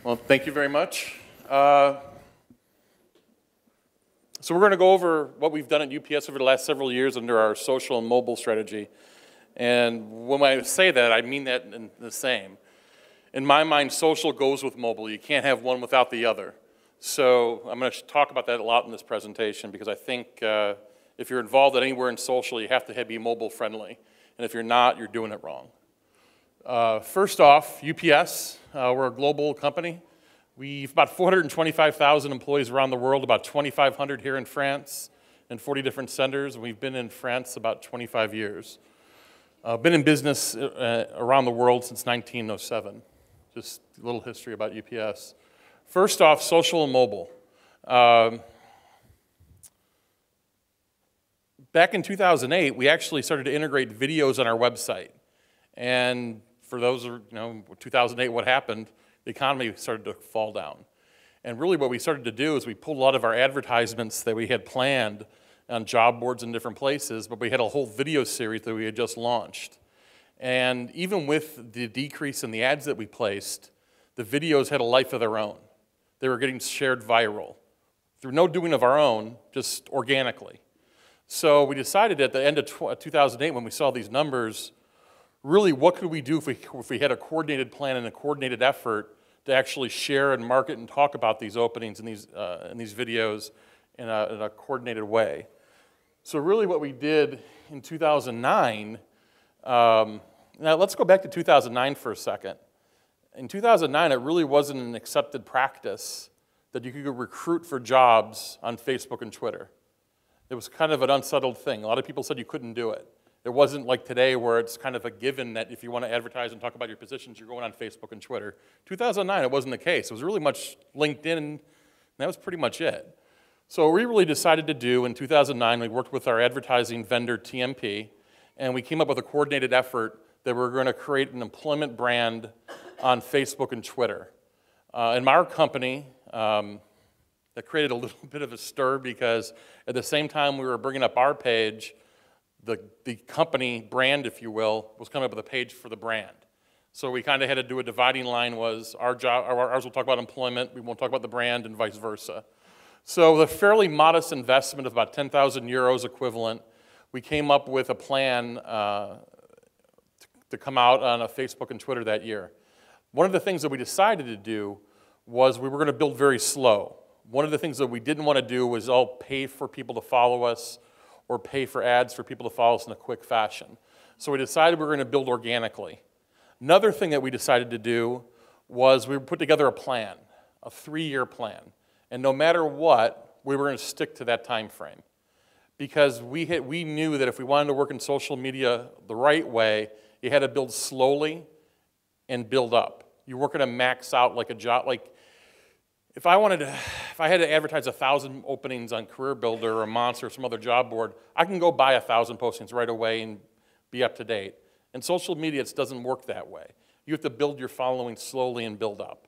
Well, thank you very much. So we're going to go over what we've done at UPS over the last several years under our social and mobile strategy. And when I say that, I mean that in the same. In my mind, social goes with mobile. You can't have one without the other. So I'm going to talk about that a lot in this presentation because I think if you're involved anywhere in social, you have to be mobile friendly. And if you're not, you're doing it wrong. First off, UPS, we're a global company. We've about 425,000 employees around the world, about 2,500 here in France, and 40 different centers. We've been in France about 25 years. Been in business around the world since 1907. Just a little history about UPS. First off, social and mobile. Back in 2008, we actually started to integrate videos on our website. And for those who know, 2008, what happened? The economy started to fall down. And really what we started to do is we pulled a lot of our advertisements that we had planned on job boards in different places, but we had a whole video series that we had just launched. And even with the decrease in the ads that we placed, the videos had a life of their own. They were getting shared viral through no doing of our own, just organically. So we decided at the end of 2008 when we saw these numbers, really, what could we do if we had a coordinated plan and a coordinated effort to actually share and market and talk about these openings and these videos in a coordinated way? So really what we did in 2009, now let's go back to 2009 for a second. In 2009, it really wasn't an accepted practice that you could recruit for jobs on Facebook and Twitter. It was kind of an unsettled thing. A lot of people said you couldn't do it. It wasn't like today where it's kind of a given that if you want to advertise and talk about your positions, you're going on Facebook and Twitter. 2009, it wasn't the case. It was really much LinkedIn, and that was pretty much it. So what we really decided to do in 2009, we worked with our advertising vendor, TMP, and we came up with a coordinated effort that we're going to create an employment brand on Facebook and Twitter. In our company, that created a little bit of a stir because at the same time we were bringing up our page, the company brand, if you will, was coming up with a page for the brand. So we kind of had to do a dividing line was ours will talk about employment, we won't talk about the brand, and vice versa. So with a fairly modest investment of about 10,000 euros equivalent, we came up with a plan to come out on a Facebook and Twitter that year. One of the things that we decided to do was we were going to build very slow. One of the things that we didn't want to do was all pay for people to follow us or pay for ads for people to follow us in a quick fashion. So we decided we were going to build organically. Another thing that we decided to do was we put together a plan, a 3-year plan. And no matter what, we were going to stick to that time frame. Because we knew that if we wanted to work in social media the right way, you had to build slowly and build up. You weren't going to max out like a job, if I had to advertise 1,000 openings on Career Builder or Monster or some other job board, I can go buy 1,000 postings right away and be up to date. In social media, it doesn't work that way. You have to build your following slowly and build up.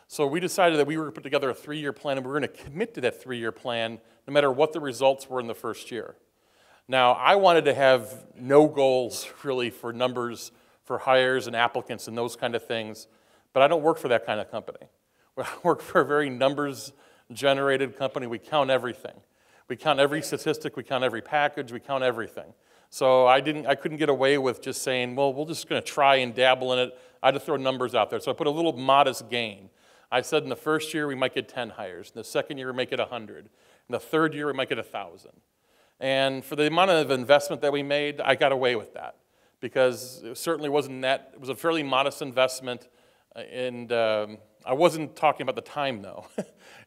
So we decided that we were going to put together a 3-year plan, and we were going to commit to that 3-year plan no matter what the results were in the first year. Now, I wanted to have no goals, really, for numbers, for hires and applicants and those kind of things, but I don't work for that kind of company. I work for a very numbers-generated company. We count everything. We count every statistic. We count every package. We count everything. So I couldn't get away with just saying, well, we're just going to try and dabble in it. I had to throw numbers out there. So I put a little modest gain. I said in the first year we might get 10 hires. In the second year we might get 100. In the third year we might get 1,000. And for the amount of investment that we made, I got away with that because it certainly wasn't that. It was a fairly modest investment, and I wasn't talking about the time, though,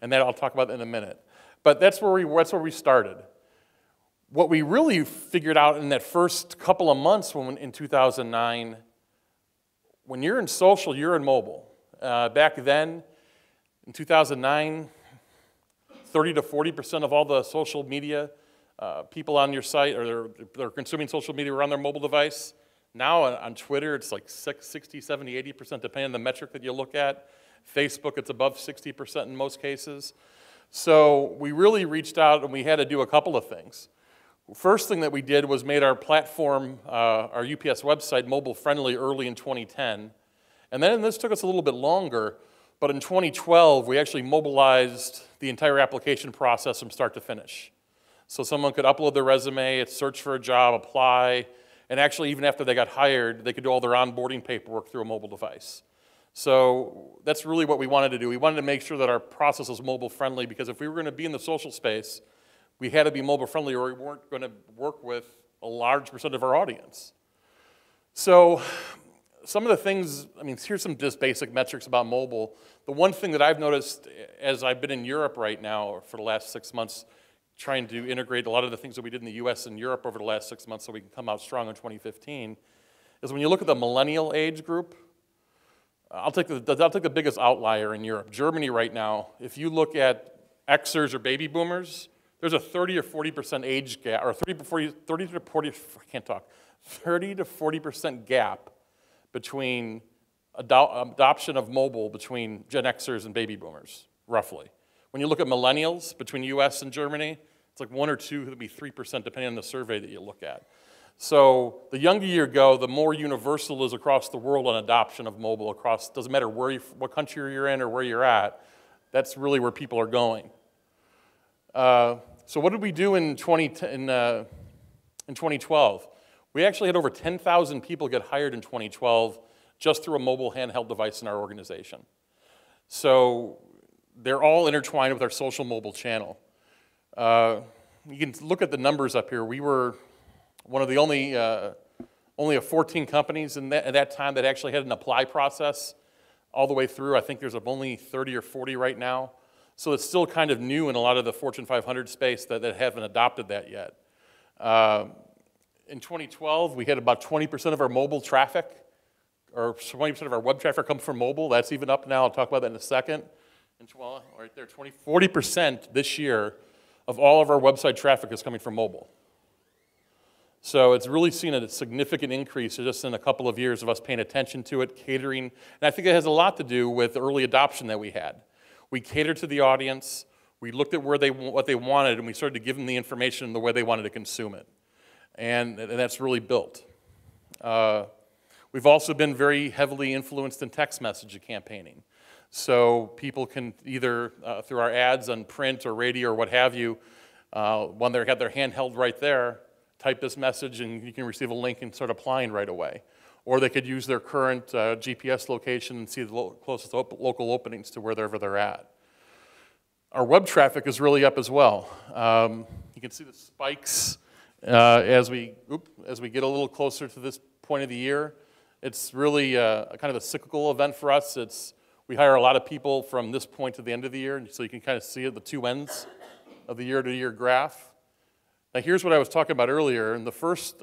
and that I'll talk about in a minute. But that's where we started. What we really figured out in that first couple of months in 2009, when you're in social, you're in mobile. Back then, in 2009, 30 to 40% of all the social media people on your site, or they're consuming social media around their mobile device. Now on Twitter, it's like 60, 70, 80%, depending on the metric that you look at. Facebook, it's above 60% in most cases. So we really reached out and we had to do a couple of things. First thing that we did was made our platform, our UPS website, mobile friendly early in 2010. And then this took us a little bit longer. But in 2012, we actually mobilized the entire application process from start to finish. So someone could upload their resume, search for a job, apply, and actually even after they got hired, they could do all their onboarding paperwork through a mobile device. So that's really what we wanted to do. We wanted to make sure that our process was mobile friendly, because if we were going to be in the social space, we had to be mobile friendly or we weren't going to work with a large percent of our audience. So some of the things, I mean, here's some just basic metrics about mobile. The one thing that I've noticed as I've been in Europe right now for the last 6 months, trying to integrate a lot of the things that we did in the US and Europe over the last 6 months so we can come out strong in 2015, is when you look at the millennial age group, I'll take the biggest outlier in Europe. Germany right now, if you look at Xers or baby boomers, there's a 30 or 40% age gap, or 30 to 40% gap between adoption of mobile between Gen Xers and baby boomers, roughly. When you look at millennials between US and Germany, it's like 1 or 2, it would be 3% depending on the survey that you look at. So the younger you go, the more universal is across the world on adoption of mobile across, doesn't matter what country you're in or where you're at, that's really where people are going. So what did we do in 2012? We actually had over 10,000 people get hired in 2012 just through a mobile handheld device in our organization. So they're all intertwined with our social mobile channel. You can look at the numbers up here. We were one of the only of 14 companies at that time that actually had an apply process all the way through. I think there's only 30 or 40 right now. So it's still kind of new in a lot of the Fortune 500 space that haven't adopted that yet. In 2012, we had about 20% of our mobile traffic, or 20% of our web traffic comes from mobile. That's even up now. I'll talk about that in a second. And right there, 40% this year of all of our website traffic is coming from mobile. So it's really seen a significant increase just in a couple of years of us paying attention to it, catering. And I think it has a lot to do with the early adoption that we had. We catered to the audience, we looked at what they wanted, and we started to give them the information the way they wanted to consume it. And that's really built. We've also been very heavily influenced in text message campaigning. So people can either, through our ads on print or radio or what have you, when they have their handheld right there, type this message and you can receive a link and start applying right away. Or they could use their current GPS location and see the closest local openings to wherever they're at. Our web traffic is really up as well. You can see the spikes as we get a little closer to this point of the year. It's really kind of a cyclical event for us. We hire a lot of people from this point to the end of the year, so you can kind of see at the two ends of the year-to-year graph. Now here's what I was talking about earlier. And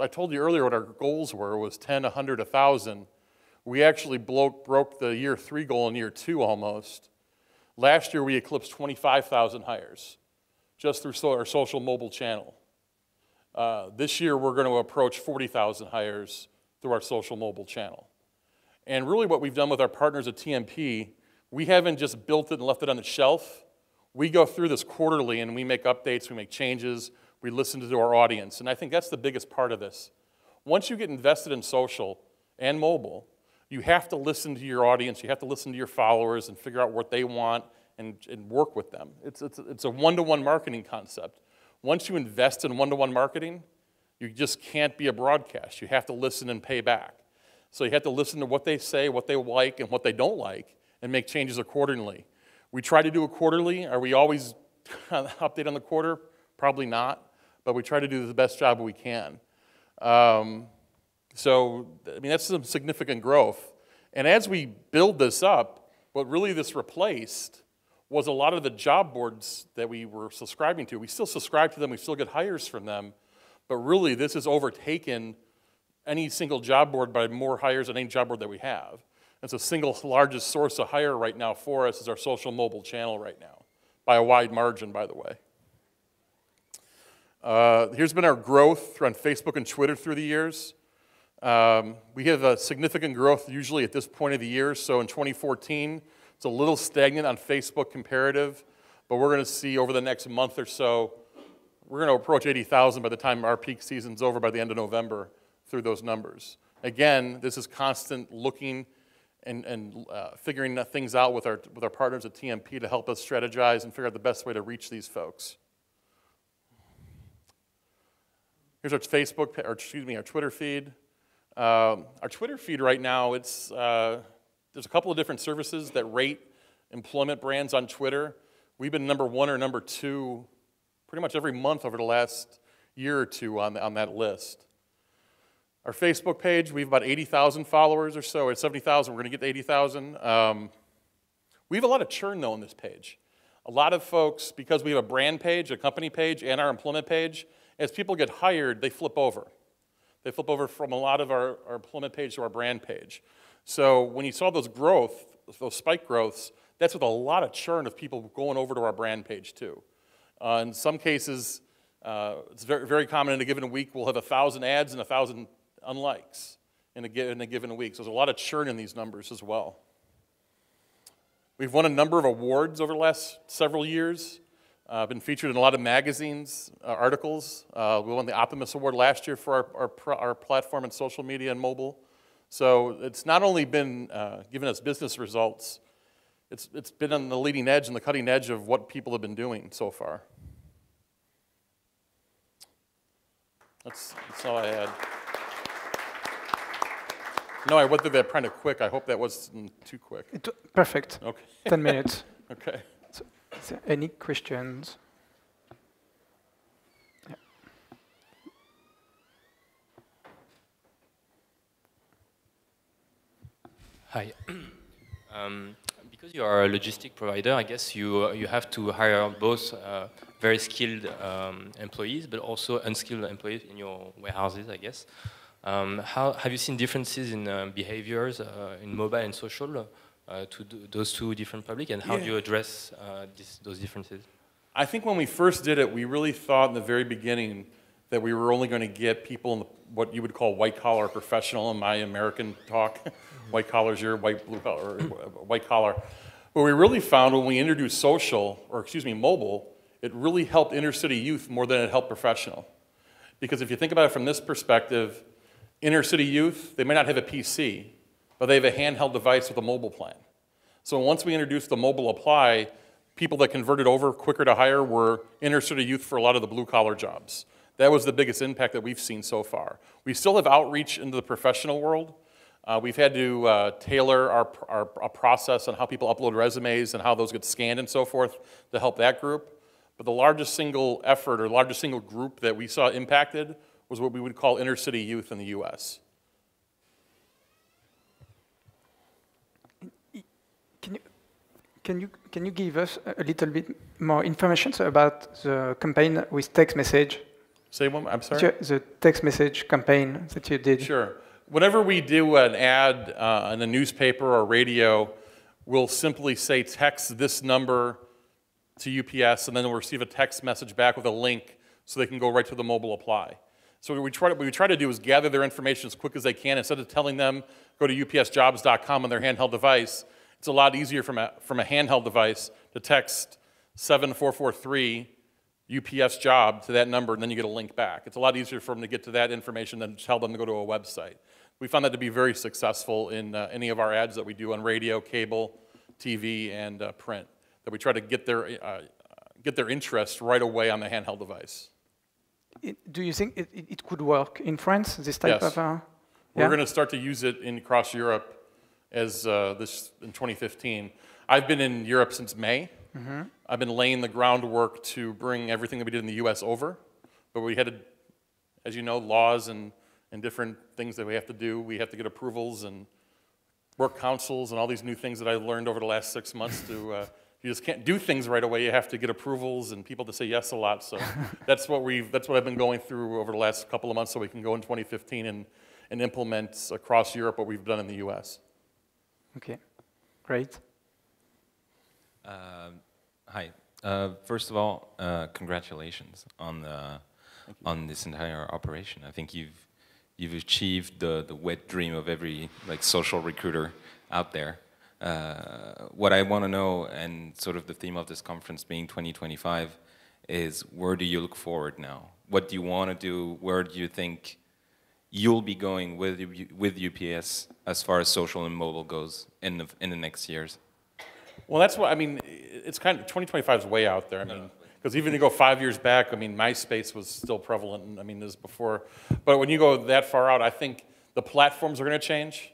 I told you earlier what our goals were, was 10, 100, 1,000. We actually broke the year 3 goal in year 2 almost. Last year we eclipsed 25,000 hires just through our social mobile channel. This year we're going to approach 40,000 hires through our social mobile channel. And really what we've done with our partners at TMP, we haven't just built it and left it on the shelf. We go through this quarterly and we make updates, we make changes, we listen to our audience. And I think that's the biggest part of this. Once you get invested in social and mobile, you have to listen to your audience, you have to listen to your followers and figure out what they want and work with them. It's a one-to-one marketing concept. Once you invest in one-to-one marketing, you just can't be a broadcast. You have to listen and pay back. So you have to listen to what they say, what they like, and what they don't like, and make changes accordingly. We try to do it quarterly. Are we always update on the quarter? Probably not, but we try to do the best job we can. So, I mean, that's some significant growth. And as we build this up, what really this replaced was a lot of the job boards that we were subscribing to. We still subscribe to them, we still get hires from them, but really this has overtaken any single job board by more hires than any job board that we have. It's the single largest source of hire right now for us is our social mobile channel right now, by a wide margin, by the way. Here's been our growth on Facebook and Twitter through the years. We have a significant growth usually at this point of the year. So in 2014, it's a little stagnant on Facebook comparative, but we're going to see over the next month or so, we're going to approach 80,000 by the time our peak season's over by the end of November through those numbers. Again, this is constant looking and figuring things out with our partners at TMP to help us strategize and figure out the best way to reach these folks. Here's our Facebook, or excuse me, our Twitter feed. Our Twitter feed right now, there's a couple of different services that rate employment brands on Twitter. We've been number 1 or number 2 pretty much every month over the last year or two on that list. Our Facebook page, we have about 80,000 followers or so. At 70,000, we're going to get to 80,000. We have a lot of churn, though, on this page. A lot of folks, because we have a brand page, a company page, and our employment page, as people get hired, they flip over. They flip over from a lot of our employment page to our brand page. So when you saw those spike growths, that's with a lot of churn of people going over to our brand page, too. In some cases, it's very, very common in a given week, we'll have 1,000 ads and 1,000 unlikes in a given week. So there's a lot of churn in these numbers as well. We've won a number of awards over the last several years. Been featured in a lot of magazines, articles. We won the Optimus Award last year for our platform and social media and mobile. So it's not only been giving us business results, it's been on the leading edge and the cutting edge of what people have been doing so far. That's all I had. No, I went through that kind of quick. I hope that wasn't too quick. Perfect. Okay. 10 minutes. Okay. So, is there any questions? Yeah. Hi. Because you are a logistic provider, I guess you have to hire both very skilled employees, but also unskilled employees in your warehouses, I guess. How have you seen differences in behaviors in mobile and social to those two different public, and how do you address those differences? I think when we first did it, we really thought in the very beginning that we were only going to get people in what you would call white-collar professional in my American talk. White collar is your white, blue collar, or white collar. What we really found when we introduced social, or excuse me, mobile, it really helped inner city youth more than it helped professional. Because if you think about it from this perspective, inner city youth, they may not have a PC, but they have a handheld device with a mobile plan. So once we introduced the mobile apply, people that converted over quicker to hire were inner city youth for a lot of the blue-collar jobs. That was the biggest impact that we've seen so far. We still have outreach into the professional world. We've had to tailor our process on how people upload resumes and how those get scanned and so forth to help that group. But the largest single effort or largest single group that we saw impacted was what we would call inner city youth in the US. Can you give us a little bit more information about the campaign with text message? Say one, I'm sorry? The text message campaign that you did. Sure. Whenever we do an ad in a newspaper or radio, we'll simply say text this number to UPS, and then we'll receive a text message back with a link so they can go right to the mobile apply. So what we try to do is gather their information as quick as they can. Instead of telling them, go to upsjobs.com on their handheld device, it's a lot easier from a handheld device to text 7443 UPS job to that number, and then you get a link back. It's a lot easier for them to get to that information than to tell them to go to a website. We found that to be very successful in any of our ads that we do on radio, cable, TV, and print, that we try to get their interest right away on the handheld device. Do you think it could work in France, this type yes. of... We're going to start to use it across Europe as in 2015. I've been in Europe since May. Mm-hmm. I've been laying the groundwork to bring everything that we did in the US over. But we had, as you know, laws and different things that we have to do. We have to get approvals and work councils and all these new things that I learned over the last 6 months to... you just can't do things right away. You have to get approvals and people to say yes a lot. So that's what I've been going through over the last couple of months so we can go in 2015 and implement across Europe what we've done in the US. Okay, great. Hi. First of all, congratulations on this entire operation. I think you've achieved the wet dream of every social recruiter out there. What I want to know, and sort of the theme of this conference being 2025, is where do you look forward now? What do you want to do? Where do you think you'll be going with UPS as far as social and mobile goes in the next years? Well, that's what, I mean, it's kind of, 2025 is way out there. I mean, because even you go 5 years back, I mean, MySpace was still prevalent, and I mean, this before. But when you go that far out, I think the platforms are going to change.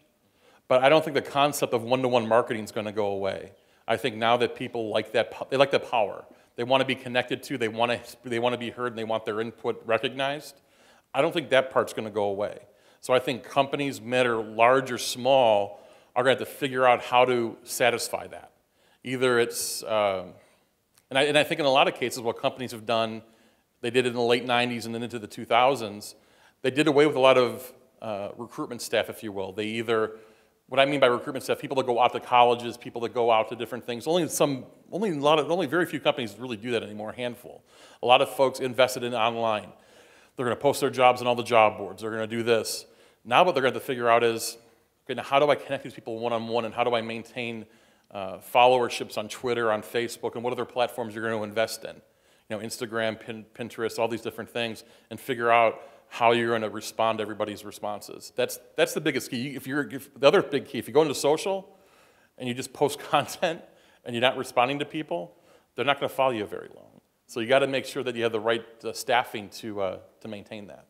But I don't think the concept of one-to-one marketing is going to go away. I think now that people like that, they like the power. They want to be connected to, they want to be heard, and they want their input recognized. I don't think that part's going to go away. So I think companies, matter large or small, are going to have to figure out how to satisfy that. Either it's, and I think in a lot of cases what companies have done, they did it in the late 90s and then into the 2000s, they did away with a lot of recruitment staff, if you will. They either, what I mean by recruitment staff, people that go out to colleges, people that go out to different things. Only very few companies really do that anymore, a handful. A lot of folks invested in online. They're going to post their jobs on all the job boards. They're going to do this. Now what they're going to have to figure out is, okay, now how do I connect these people one-on-one, and how do I maintain followerships on Twitter, on Facebook, and what other platforms you're going to invest in? You know, Instagram, Pinterest, all these different things, and figure out how you're going to respond to everybody's responses. That's the biggest key. The other big key, if you go into social and you just post content and you're not responding to people, they're not going to follow you very long. So you got to make sure that you have the right staffing to maintain that.